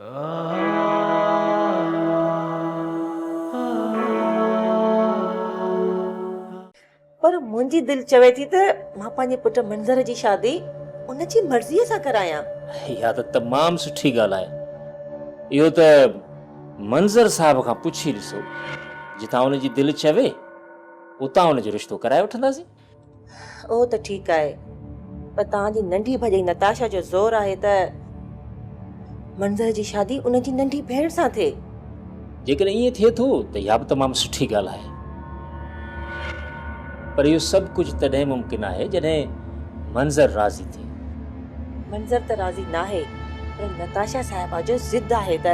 पर मुंहिंजी दिलि चवे थी त मां पंहिंजे पुट मंज़र जी शादी उन जी मर्ज़ीअ सां करायां। इहा त तमामु सुठी ॻाल्हि आहे। इहो त मंज़र साहब खां पुछी ॾिसो, जितां हुनजी दिलि चवे उतां हुनजो रिश्तो कराए वठंदासीं। उहो त ठीकु आहे, पर तव्हांजी नंढी भॼई नताशा जो ज़ोर आहे त मंज़र जी शादी उन जी नंढी भेण सां थिए। जेकॾहिं ईअं थिए थो त इहा बि तमामु सुठी ॻाल्हि आहे, पर इहो सभु कुझु तॾहिं मुमकिन आहे जॾहिं मंज़र राज़ी थिए। मंज़र त राज़ी न आहे, पर नताशा साहिबा जो ज़िद आहे त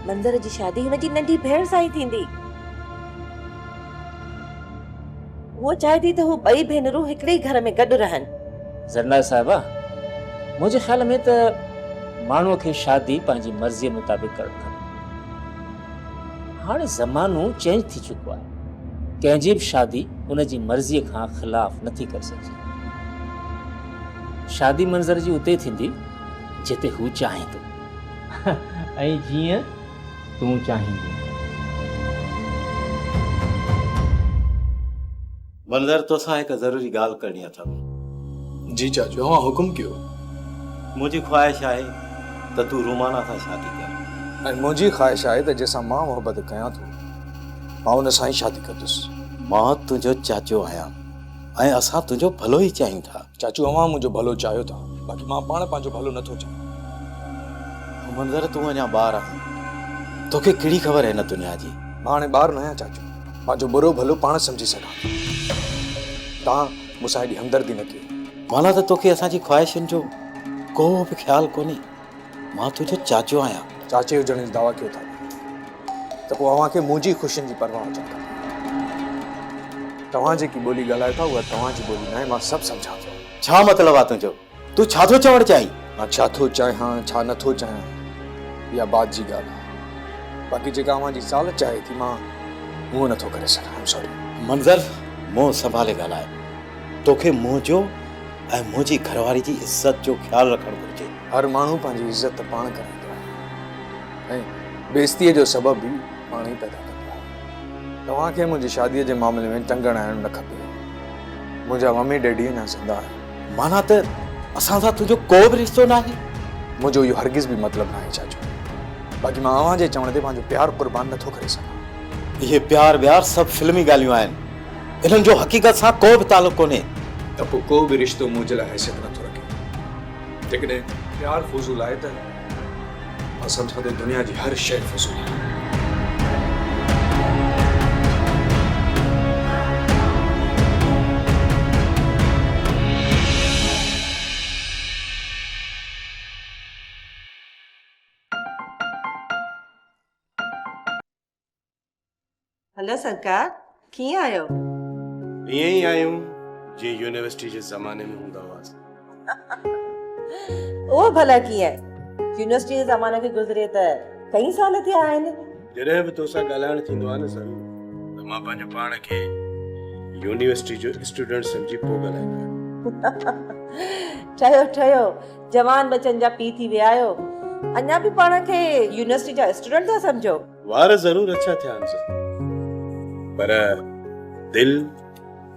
मंज़र जी शादी हुन जी नंढी भेण सां ई थींदी। वो चाहे थी त हू ॿई भेनरूं हिकिड़े ई घर में गॾु रहनि। ज़रना साहिबा, मुंहिंजे ख़्याल में त माण्हूअ खे शादी पंहिंजी मर्ज़ीअ मुताबिक़ करणु खपे। हाणे ज़मानो चेंज थी चुको आहे, कंहिंजी बि शादी उन जी मर्ज़ीअ खां ख़िलाफ़ नथी करे सघिजे। शादी मंज़र जी उते थींदी जिते हू चाहे थो ऐं जीअं तूं चाहींदी। मंज़र तोसां हिकु ज़रूरी ॻाल्हि करणी अथव। जी चाचू, हाँ हुकुम कयो। मुंहिंजी ख्वाहिश आहे त तूं रुमाना सां शादी कर। ऐं मुंहिंजी ख्वाहिश आहे त जंहिंसां मां मोहबत कयां थो मां हुन सां ई शादी कंदुसि। मां तुंहिंजो चाचो आहियां ऐं असां तुंहिंजो भलो ई चाहियूं था। चाचू, अवां मुंहिंजो भलो चाहियो था, बाक़ी मां पाण पंहिंजो भलो नथो चाहियां। मंज़र, तूं अञा ॿार आहीं, तोखे कहिड़ी ख़बर आहे न दुनिया जी। मां हाणे ॿार न आहियां चाचू, पंहिंजो बुरो भलो पाण सम्झी सघां। तव्हां मूंसां हेॾी हमदर्दी न कयो। माना त तोखे असांजी ख्वाहिशुनि जो को बि ख़्यालु कोन्हे। मां तुंहिंजो चाचो आहियां। चाचे हुजण जी दावा कयो था त पोइ अव्हांखे मुंहिंजी ख़ुशियुनि जी परवाह हुजनि था। तव्हां जेकी ॿोली ॻाल्हायो था उहा तव्हांजी ॿोली न आहे, मां सभु सम्झां थो। छा मतिलबु आहे तुंहिंजो? तूं छा थो चवणु चाहीं? मां छा थो चाहियां छा नथो चाहियां इहा बात जी ॻाल्हि आहे, बाक़ी जेका अव्हांजी ज़ाल चाहे थी मां उहो नथो करे सघां। सॉरी मंज़र, मुंहुं संभाले ॻाल्हाए। तोखे मुंहिंजो ऐं मुंहिंजी घरवारी जी इज़त जो ख़्यालु रखणु घुरिजे। हर माण्हू पंहिंजी इज़त त पाण कराईंदो आहे ऐं बेइज़तीअ जो सबबु बि पाण ई पैदा कंदो आहे। तव्हांखे मुंहिंजी शादीअ जे मामले में टंगण आइणु न खपे। मुंहिंजा मम्मी डैडी अञा ज़िंदा आहिनि। माना त असां सां तुंहिंजो को बि रिश्तो न आहे? मुंहिंजो इहो हरगिज़ बि मतिलबु न आहे चाचू, बाक़ी मां अव्हां जे चवण ते पंहिंजो प्यारु क़ुर्बान नथो करे सघां। इहे प्यार व्यार सभु फिल्मी ॻाल्हियूं आहिनि, इन्हनि जो हक़ीक़त सां को बि तालुक़ु कोन्हे। त पोइ को बि रिश्तो मुंहिंजे लाइ हैसियत नथो रखे। जेकॾहिं प्यारु फज़ूल आहे त मां सम्झां थो दुनिया जी हर शइ फज़ूल आहे। हेलो सरकार, कीअं आहियो? ईअं ई आहियूं जीअं यूनिवर्सिटी जे ज़माने में हूंदा हुआसीं। उहो भला कीअं? यूनिवर्सिटी जे ज़माने खे गुज़रे त कई साल थिया आहिनि। जॾहिं बि तोसां ॻाल्हाइण थींदो आहे न सर, त मां पंहिंजो पाण खे यूनिवर्सिटी जो स्टूडेंट सम्झी पोइ ॻाल्हाईंदो आहियां। ठहियो जवान बचनि जा पी थी विया आहियो, अञा बि पाण खे यूनिवर्सिटी जा स्टूडेंट था सम्झो। वार ज़रूर अच्छा थिया आहिनि सर, पर दिल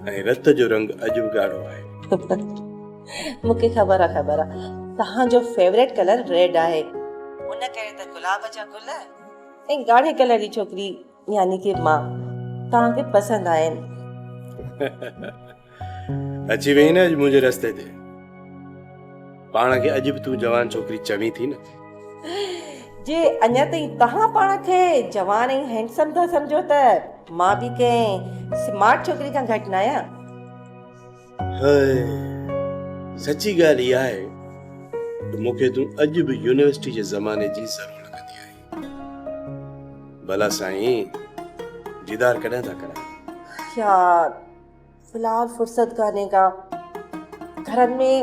ऐं रत जो रंग अॼु बि ॻाढ़ो आहे। मूंखे ख़बर आहे तव्हांजो फेवरेट कलर रेड आहे। उन करे त गुलाब जा गुल ऐं ॻाढ़े कलर जी छोकिरी यानी कि मां तव्हांखे पसंदि आहिनि। अची वई न अॼु मुंहिंजे रस्ते ते। पाण खे अॼु बि तूं जवान छोकिरी चवीं थी न। जे अञा ताईं तव्हां पाण खे जवान ऐं हैंडसम था सम्झो त मां बि कंहिं स्मार्ट छोकिरी खां घटि न आहियां। सची ॻाल्हि इहा आहे त मूंखे तूं अॼु बि यूनिवर्सिटी जे ज़माने जी ज़रूरु लॻंदी आहे। भला साईं, दीदार कॾहिं था करां? यार फिलहाल फुर्सत कान्हे का, घरनि में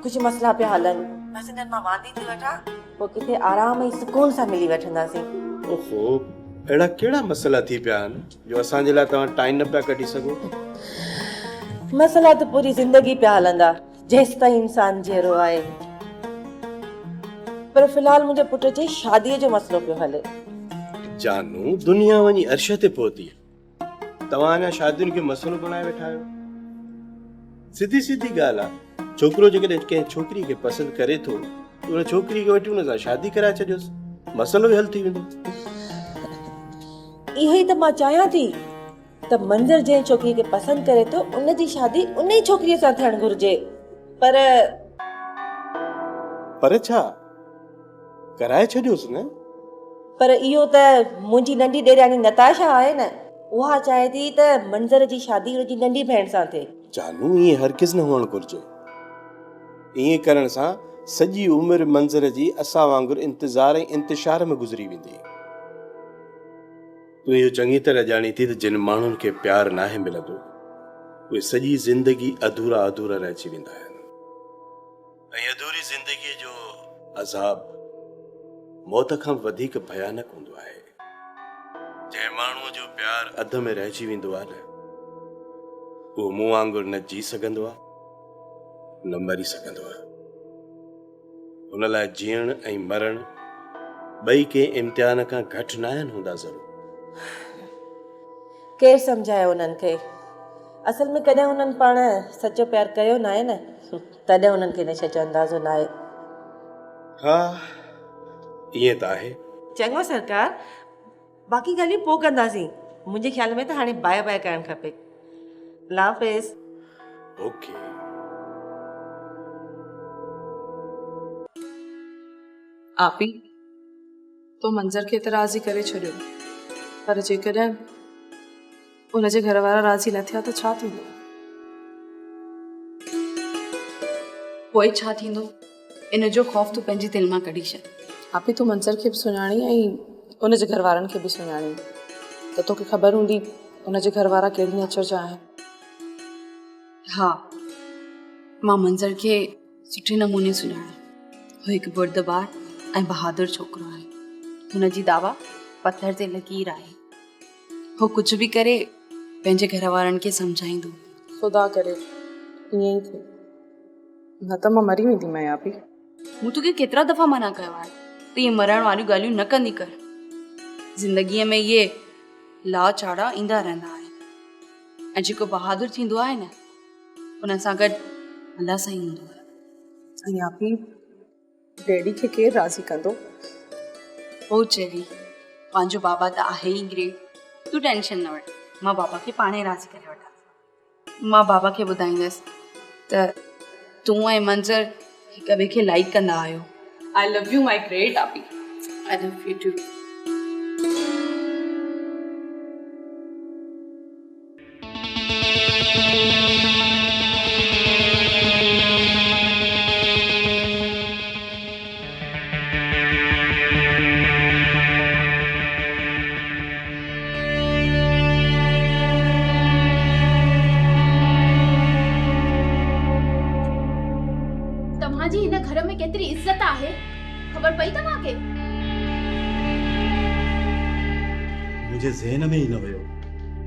कुझु मसला पिया हलनि, बस इन्हनि मां वांदी थी वठां पोइ किथे आराम ऐं सुकून सां मिली वठंदासीं। ओहो, अहिड़ा कहिड़ा मसला थी पिया आहिनि जो असांजे लाइ तव्हां टाइम न पिया कढी सघो? मसला त पूरी ज़िंदगी पिया हलंदा जेसि ताईं इंसान जहिड़ो आहे, पर फिलहाल मुंहिंजे पुट जे शादीअ जो मसइलो पियो हले। जानू दुनिया वञी अर्श ते पहुती तव्हां अञा शादियुनि खे मसइलो बणाए वेठा आहियो। सिधी सिधी ॻाल्हि आहे, छोकिरो जेकॾहिं कंहिं छोकिरी खे पसंदि करे थो त उन छोकिरी खे वठी हुन सां शादी कराए छॾियोसि, मसइलो ई हल थी वेंदो। इहो ई त मां चाहियां थी त मंज़र जंहिं छोकिरी खे पसंदि करे थो उन जी शादी उन ई छोकिरीअ सां थियणु घुरिजे। पर छा कराए छॾियोसि न। पर इहो त मुंहिंजी नंढी ॾेराणी नताशा आहे न, उहा चाहे थी त मंज़र जी शादी हुनजी नंढी भेण सां थिए। जानू ईअं हरगिज़ न हुअणु घुरिजे। ईअं करण सां सॼी उमिरि मंज़र जी असां वांगुरु इंतज़ार ऐं इंतिशार में गुज़री वेंदी। तूं इहो चङी तरह ॼाणी थी त जिन माण्हुनि खे प्यार नाहे मिलंदो उहे सॼी ज़िंदगी अधूरा अधूरा रहिजी वेंदा आहिनि ऐं अधूरी ज़िंदगीअ जो अज़ाब मौत खां वधीक भयानक हूंदो आहे। जंहिं माण्हूअ जो प्यार अध में रहिजी वेंदो आहे न, उहो मूं वांगुरु न जी सघंदो आहे न मरी सघंदो आहे। हुन लाइ जीअण ऐं मरण ॿई कंहिं इम्तिहान खां घटि न आहिनि हूंदा ज़रूरु। केरु सम्झाए उन्हनि खे? असल में कॾहिं हुननि पाण सचो प्यार कयो न आहे न, तॾहिं हुननि खे इन शइ जो अंदाज़ो न आहे। हा ईअं त आहे। चङो सरकार, बाक़ी ॻाल्हियूं पोइ कंदासीं। मुंहिंजे ख़्याल में त हाणे बाय बाय करणु खपे। अल्लाह हाफ़िज़। ओके। आपी तो मंज़र खे त राज़ी करे छॾियो, पर जेकॾहिं उनजे घर वारा राज़ी न थिया त छा थींदो? पोइ छा थींदो इन जो ख़ौफ़ तूं पंहिंजे दिलि मां कढी छॾ। आपी तूं मंज़र खे बि सुञाणी ऐं उनजे घर वारनि खे बि सुञाणी, त तोखे ख़बर हूंदी उनजे घर वारा कहिड़ी नेचर जा आहिनि। हा, मां मंज़र खे सुठे नमूने सुञाणा। हू हिकु बुर्दबार ऐं बहादुर छोकिरो आहे। हुनजी दावा पथर ते लकीर आहे। हू कुझु बि करे पंहिंजे घर वारनि खे सम्झाईंदो। खुदा करे ईअं ई थिए, न त मां मरी वेंदी मैं। आपी मूं तोखे केतिरा दफ़ा मना कयो आहे त इहे मरण वारियूं ॻाल्हियूं न कंदी कर। ज़िंदगीअ में इहे लाचाड़ा ईंदा रहंदा आहिनि ऐं जेको बहादुर थींदो आहे न उन सां गॾु अलाह साईं हूंदो आहे। ऐं आपी डैडी खे केरु राज़ी कंदो? हो चवी पंहिंजो बाबा त आहे ई ग्रेट, तूं टेंशन न वठ, मां बाबा खे पाणे राज़ी करे वठां। मां बाबा खे ॿुधाईंदसि त तूं ऐं मंज़र हिक ॿिए खे लाइक कंदा आहियो। I love you my great आपी। I love you too. तव्हांजी हिन घर में केतिरी इज्जत आहे, ख़बर पई तव्हांखे? मुंहिंजे ज़हन में ई न वियो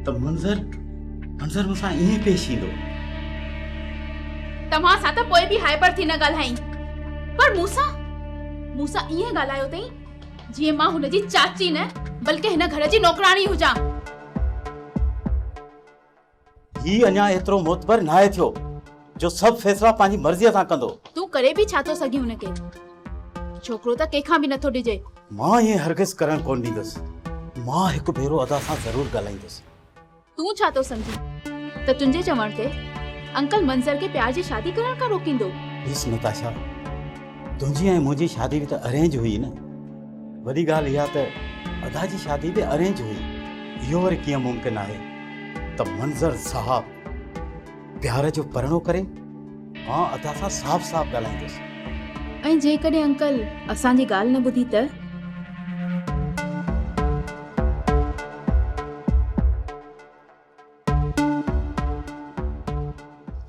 त मंज़र मूंसां ईअं पेश ईंदो। तव्हां सां त पोइ बि हाइपर थी न ॻाल्हाई, पर मूंसां ईअं ॻाल्हायो अथई जीअं मां हुनजी चाची न बल्कि हिन घर जी नौकराणी हुजां। ही अञा एतिरो मोतबर नाहे थियो जो सभु फ़ैसिला पंहिंजी मर्ज़ीअ सां कंदो। तूं करे बि छा थो सघी हुनखे? छोकिरो त कंहिंखां बि नथो ॾिजे। मां ईअं हरगिज़ करणु कोन ॾींदुसि। मां हिकु भेरो अदा सां ज़रूरु ॻाल्हाईंदुसि। तूं छा थो सम्झी त तुंहिंजे चवण ते अंकल मंज़र खे प्यार जी शादी करण खां रोकींदो? ॾिस नताशा, तुंहिंजी ऐं मुंहिंजी शादी बि त अरेंज हुई न। वॾी ॻाल्हि इहा त अदा जी शादी बि अरेंज हुई। इहो वरी कीअं मुमकिन आहे त मंज़र साहब प्यार जो परणो करे? मां अदा सां साफ़ साफ़ ॻाल्हाईंदुसि। ऐं जेकॾहिं अंकल असांजी ॻाल्हि न ॿुधी त?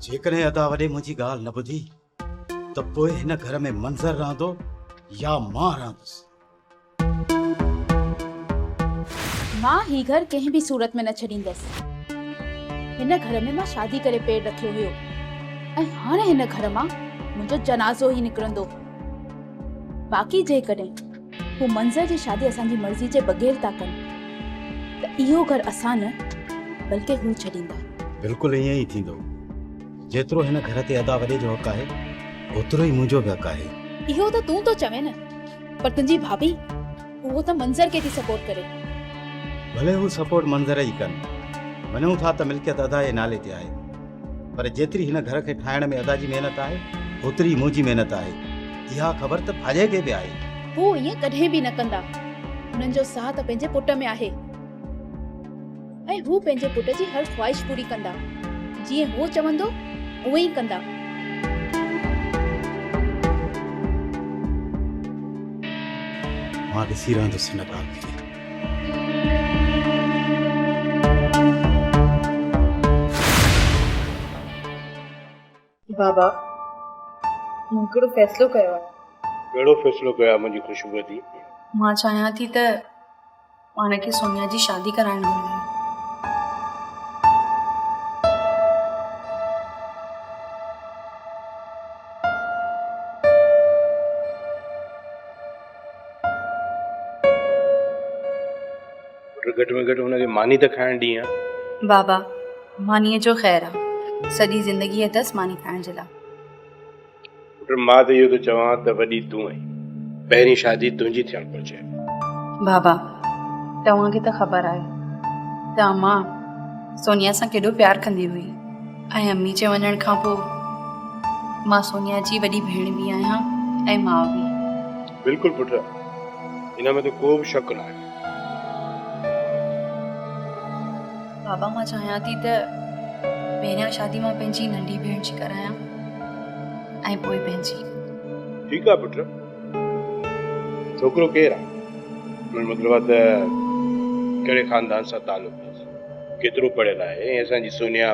जेकॾहिं अदा वॾे मुंहिंजी ॻाल्हि न ॿुधी त पोइ हिन घर में मंज़र रहंदो या मां रहंदुसि। मां ही घर कंहिं बि सूरत में न छॾींदसि। हिन घर में मां शादी करे पेर रखियो हुयो ऐं हाणे हिन घर मां मुंहिंजो जनाज़ो ई निकिरंदो। बाक़ी जेकॾहिं हू मंज़र जी शादी असांजी मर्ज़ी जे बग़ैर था कनि त इहो घर असां न बल्कि हू छॾींदा। बिल्कुलु ईअं ई थींदो। जेतिरो हिन घर ते अदा वॾे जो हक़ आहे ओतिरो ई मुंहिंजो बि हक़ आहे। इहो त तूं तो चवे न, पर तुंहिंजी भाभी उहो त मंज़र खे थी सपोर्ट करे। भले हू सपोर्ट मंज़र ई कनि, मञूं था त मिल्कियत अदा जे नाले ते आहे, पर जेतिरी हिन घर खे ठाहिण में अदा जी महिनत आहे ओतिरी मुंहिंजी महिनत आहे। इहा ख़बर त भाॼे खे बि आहे। हू ईअं कॾहिं बि न कंदा। हुननि जो साथ पंहिंजे पुट में आहे ऐं हू पंहिंजे पुट जी हर ख़्वाहिश पूरी कंदा। जीअं हू चवंदो उहे ई कंदा। मां ॾिसी रहंदुसि हिन ॻाल्हि खे। बाबा मूं हिकिड़ो फ़ैसिलो कयो आहे। कहिड़ो फ़ैसिलो कयो मुंहिंजी ख़ुशबूती? मां चाहियां थी त पाण खे सोनिया जी शादी कराइण घुरिजे। घटि में घटि हुनखे मानी त खाइण ॾींहुं आहे। बाबा मानीअ जो ख़ैरु आहे, सॼी ज़िंदगी अथसि मानी खाइण जे लाइ। मां त इहो थो चवां त वॾी तूं आहीं, पहिरीं शादी तुंहिंजी थियणु घुरिजे। बाबा तव्हांखे त ख़बर आहे त मां सोनिया सां केॾो प्यारु कंदी हुई ऐं अम्मी जे वञण खां पोइ मां सोनिया जी वॾी भेण बि आहियां ऐं माउ बि। बिल्कुलु पुटु, हिन में त को बि शक न आहे। बाबा मां चाहियां थी त पहिरियां शादी मां पंहिंजी नंढी भेण जी करायां ऐं पोइ पंहिंजी। ठीकु आहे पुटु, छोकिरो केरु आहे? मतिलबु आहे त कहिड़े ख़ानदान सां तालुक़ु अथसि, केतिरो पढ़ियल आहे, ऐं असांजी सोनिया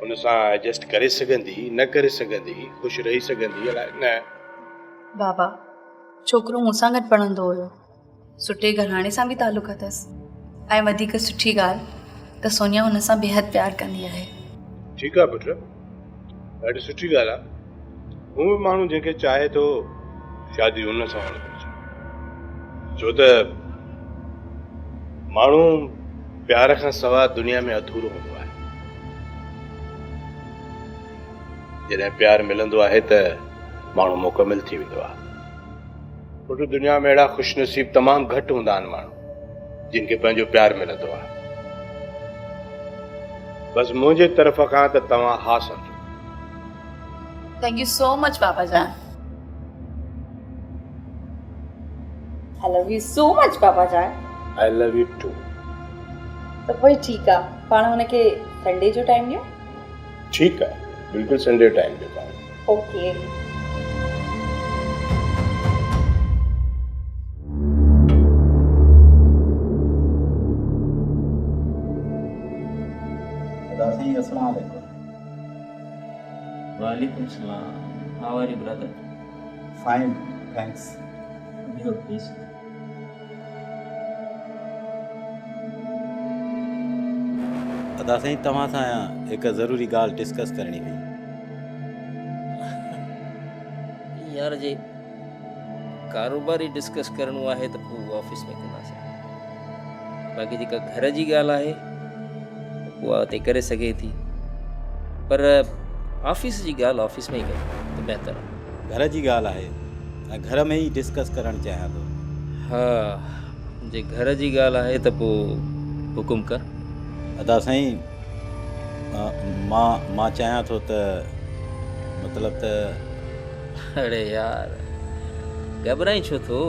हुन सां एडजस्ट करे सघंदी, न करे सघंदी, ख़ुशि रही सघंदी अलाए न। बाबा छोकिरो मूंसां गॾु पढ़ंदो हुयो, सुठे घराणे सां बि तालुक़ु अथसि ऐं वधीक सुठी ॻाल्हि त सोनिया हुन सां बेहद प्यारु कंदी आहे। ठीकु आहे पुटु, ॾाढी सुठी ॻाल्हि आहे। हू बि माण्हू जंहिंखे चाहे थो शादी हुन सां हुअणु घुरिजे, छो त माण्हू प्यार खां सवाइ दुनिया में अधूरो हूंदो आहे। जॾहिं प्यारु मिलंदो आहे त माण्हू मुकमिल थी वेंदो आहे। पुटु दुनिया में अहिड़ा ख़ुशनसीब तमामु घटि हूंदा आहिनि माण्हू जिन खे पंहिंजो प्यारु मिलंदो आहे। बसि मुंहिंजे तरफ़ खां त तव्हां हा सम्झो। थैंक यू सो मच बाबा जान। I love you so much पापा जान। I love you too. त पोइ ठीकु आहे, पाण हुनखे संडे जो टाइम ॾियो। ठीकु आहे, बिल्कुलु संडे टाइम ॾियो तव्हां। ओके। अस्सलाम वालेकुम। वालेकुम सलाम। How are you brother? Fine, thanks. बिल्कुल प्लीज। अदा साईं तव्हां सां हिकु ज़रूरी ॻाल्हि डिस्कस करणी हुई। यार जे कारोबारी डिस्कस करणो आहे त पोइ ऑफिस में कंदासीं, बाक़ी जेका घर जी ॻाल्हि आहे उहा हुते करे सघे थी, पर ऑफिस जी ॻाल्हि ऑफिस में ई कयूं त बहितर आहे। घर जी ॻाल्हि आहे ऐं घर में ई डिस्कस करणु चाहियां थो। हा, जे घर जी ॻाल्हि आहे त पोइ हुकुम कर। अदा साईं मां चाहियां थो त मतिलबु त अरे यार घबराई छो थो?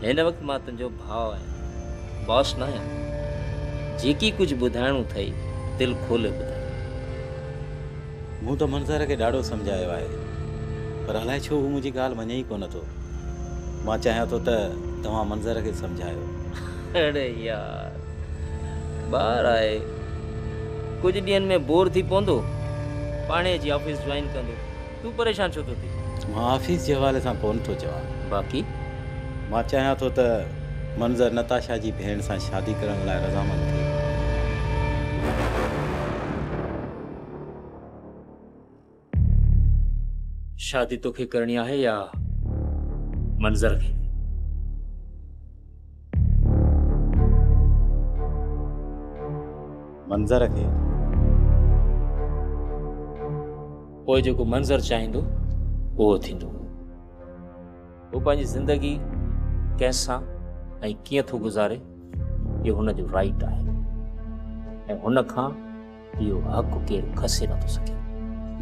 हिन वक़्तु मां तुंहिंजो भाउ आहियां, बॉस न आहियां। जेकी कुझु ॿुधाइणो अथई दिलि खोले ॿुधाए। मूं त मंज़र खे ॾाढो सम्झायो आहे, पर अलाए छो हू मुंहिंजी ॻाल्हि मञे ई कोन थो। मां चाहियां थो त तव्हां मंज़र खे सम्झायो। अरे यार ॿार आहे, कुझु ॾींहंनि में बोर थी पवंदो, पाणे अची ऑफिस ज्वाइन कंदो। तूं परेशान छो थो थिए? मां ऑफिस जे हवाले सां कोन थो चवां। बाक़ी मां चाहियां थो त मंज़र नताशा जी भेण सां शादी करण लाइ रज़ामंद थिए। शादी तोखे करणी आहे या मंज़र खे। मंज़र खे पोइ जेको मंज़र चाहींदो उहो थींदो। हू पंहिंजी ज़िंदगी कंहिंसां ऐं कीअं थो गुज़ारे इहो हुनजो राइट आहे ऐं हुन खां इहो हक़ु केरु खसे नथो सघे।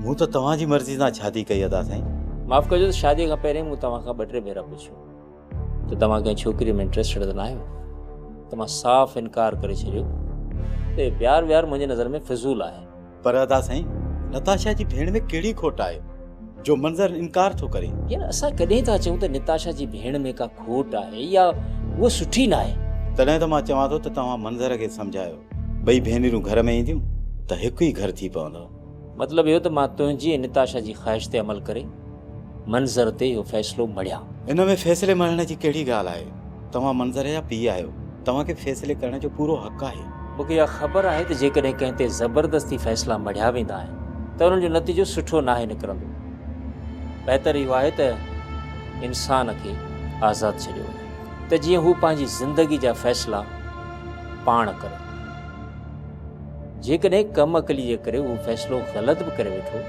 मूं त तव्हांजी मर्ज़ी सां शादी कई अदा साईं। माफ़ु कजो त शादीअ खां पहिरीं मूं तव्हां खां 2-3 भेरा पुछियो त तव्हां कंहिं छोकिरीअ में इंट्रस्टेड त न आहियो। त मां साफ़ इनकार करे छॾियो त प्यार व्यार मुंहिंजी नज़र में फिज़ूल आहे। पर अदा साईं, नताशा जी भेण में कहिड़ी खोट आहे जो मंज़र इनकार थो करे? यार असां कॾहिं था चऊं त निताशा जी भेण में का खोट आहे या उहा सुठी न आहे? तॾहिं त मां चवां थो त तव्हां मंज़र खे सम्झायो। ॿई भेनरूं घर में ईंदियूं त हिकु ई घर थी पवंदो। मतिलबु इहो त मां तुंहिंजी ऐं निताशा जी ख़्वाहिश ते अमल करे मंज़र ते इहो फ़ैसिलो मढ़िया। इन में फ़ैसिले मढ़ण जी कहिड़ी ॻाल्हि आहे? तव्हां मंज़र जा पीउ आहियो, तव्हांखे फ़ैसिले करण जो पूरो हक़ आहे। मूंखे इहा ख़बर आहे त जेकॾहिं कंहिं ते ज़बरदस्ती फ़ैसिला मढ़िया वेंदा आहिनि त उन्हनि जो नतीजो सुठो नाहे निकिरंदो। बहितर इहो आहे त इंसान खे आज़ादु छॾियो वञे त जीअं हू पंहिंजी ज़िंदगी जा फ़ैसिला पाण करे। जेकॾहिं कम अकली जे करे उहो फ़ैसिलो ग़लति बि करे वेठो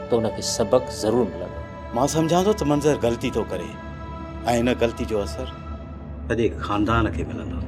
त हुनखे सबक़ु ज़रूरु मिलंदो। मां सम्झां थो त मंज़र ग़लती थो करे ऐं इन ग़लती जो असरु सॼे ख़ानदान खे मिलंदो।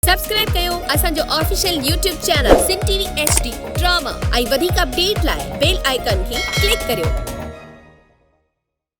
सब्सक्राइब कयो असांजो official YouTube channel Sindh TV HD drama ऐं वधीक अपडेट लाइ बेल आइकन खे क्लिक करियो।